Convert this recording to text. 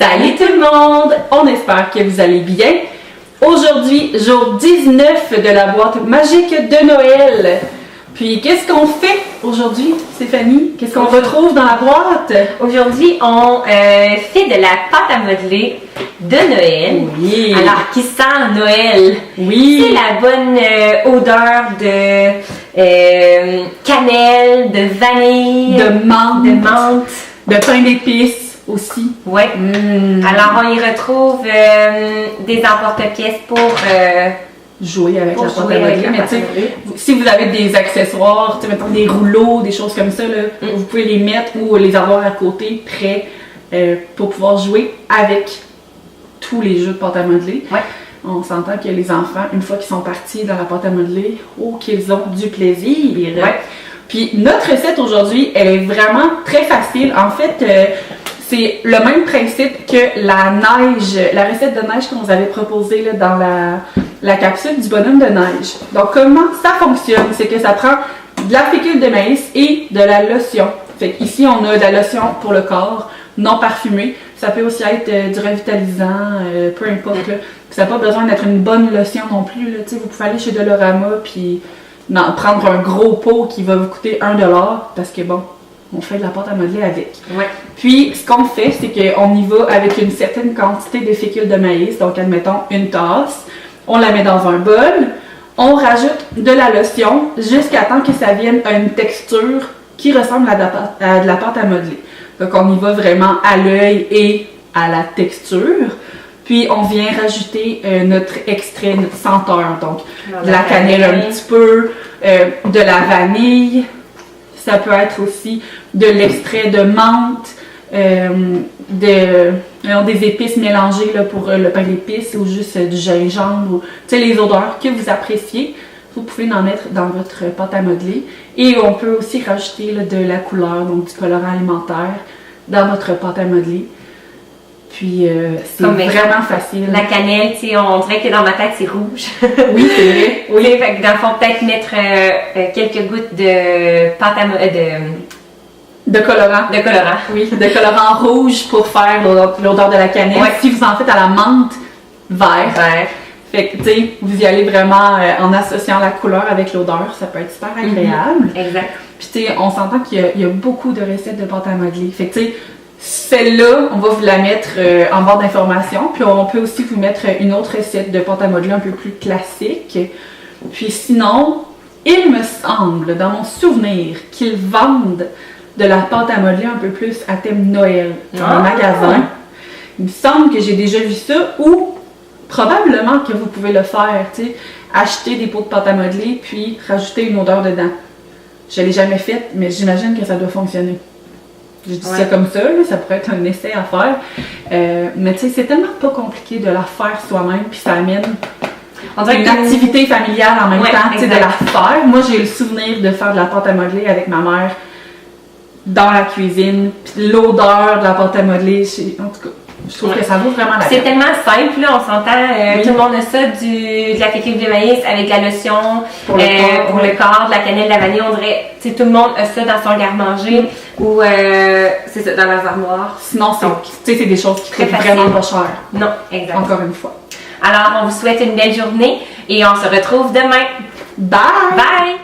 Salut tout le monde! On espère que vous allez bien. Aujourd'hui, jour 19 de la boîte magique de Noël. Puis, qu'est-ce qu'on fait aujourd'hui, Stéphanie? Qu'est-ce qu'on retrouve dans la boîte? Aujourd'hui, on fait de la pâte à modeler de Noël. Oui! Alors, qui sent Noël? Oui! C'est la bonne odeur de cannelle, de vanille, De menthe, de de pain d'épices aussi. Ouais. Alors, on y retrouve des emporte-pièces pour Jouer avec la pâte à jouer avec modeler. la Mais pâte tu à sais, modeler. si vous avez des accessoires, tu sais, mettons des rouleaux, des choses comme ça, là, vous pouvez les mettre ou les avoir à côté, prêts pour pouvoir jouer avec tous les jeux de pâte à modeler. Ouais. On s'entend que les enfants, une fois qu'ils sont partis dans la pâte à modeler, oh, qu'ils ont du plaisir. Ouais. Puis notre recette aujourd'hui, elle est vraiment très facile. En fait, c'est le même principe que la neige, la recette de neige qu'on vous avait proposée là, dans la capsule du bonhomme de neige. Donc, comment ça fonctionne? C'est que ça prend de la fécule de maïs et de la lotion. Fait qu'ici, on a de la lotion pour le corps, non parfumée. Ça peut aussi être du revitalisant, peu importe. Là. Ça n'a pas besoin d'être une bonne lotion non plus. Là. Vous pouvez aller chez Dolorama puis prendre un gros pot qui va vous coûter $1 parce que bon, on fait de la pâte à modeler avec. Ouais. Puis, ce qu'on fait, c'est qu'on y va avec une certaine quantité de fécule de maïs. Donc, admettons une tasse. On la met dans un bol. On rajoute de la lotion jusqu'à temps que ça vienne à une texture qui ressemble à de la pâte à modeler. Donc, on y va vraiment à l'œil et à la texture. Puis, on vient rajouter notre extrait, notre senteur. Donc, de la cannelle un petit peu, de la vanille. Ça peut être aussi de l'extrait de menthe, des épices mélangées là, pour le pain d'épices ou juste du gingembre. Tu sais, les odeurs que vous appréciez, vous pouvez en mettre dans votre pâte à modeler. Et on peut aussi rajouter là, de la couleur, donc du colorant alimentaire, dans votre pâte à modeler. Puis, c'est vraiment facile. La cannelle, tu sais, on dirait que dans ma tête, c'est rouge. Oui, c'est vrai. Oui. Fait que dans le fond, peut-être mettre quelques gouttes de pâte à De colorant. de colorant. Oui, de colorant rouge pour faire l'odeur de la cannelle. Ouais. Si vous en faites à la menthe, vert. Vert. Fait que, tu sais, vous y allez vraiment en associant la couleur avec l'odeur, ça peut être super agréable. Exact. Puis, tu sais, on s'entend qu'il y a beaucoup de recettes de pâte à modeler. Fait que, tu sais, celle-là, on va vous la mettre en barre d'informations. Puis, on peut aussi vous mettre une autre recette de pâte à modeler un peu plus classique. Puis, sinon, il me semble, dans mon souvenir, qu'ils vendent de la pâte à modeler un peu plus à thème Noël dans un magasin. Il me semble que j'ai déjà vu ça ou probablement que vous pouvez le faire, tu sais, acheter des pots de pâte à modeler puis rajouter une odeur dedans. Je ne l'ai jamais faite, mais j'imagine que ça doit fonctionner. Je dis ça comme ça, là, ça pourrait être un essai à faire. Mais tu sais, c'est tellement pas compliqué de la faire soi-même puis ça amène une activité familiale en même temps, tu sais, de la faire. Moi, j'ai le souvenir de faire de la pâte à modeler avec ma mère dans la cuisine, puis l'odeur de la pâte à modeler, en tout cas, je trouve que ça vaut vraiment la peine. C'est tellement simple, là, on s'entend, tout le monde a ça, de la fécule de maïs avec la lotion pour le corps, de la cannelle, de la vanille, on dirait, tu sais, tout le monde a ça dans son garde-manger ou c'est ça, dans leurs armoires. Sinon, c'est des choses qui coûtent vraiment pas cher. Non, exact. Encore une fois. Alors, on vous souhaite une belle journée et on se retrouve demain. Bye! Bye!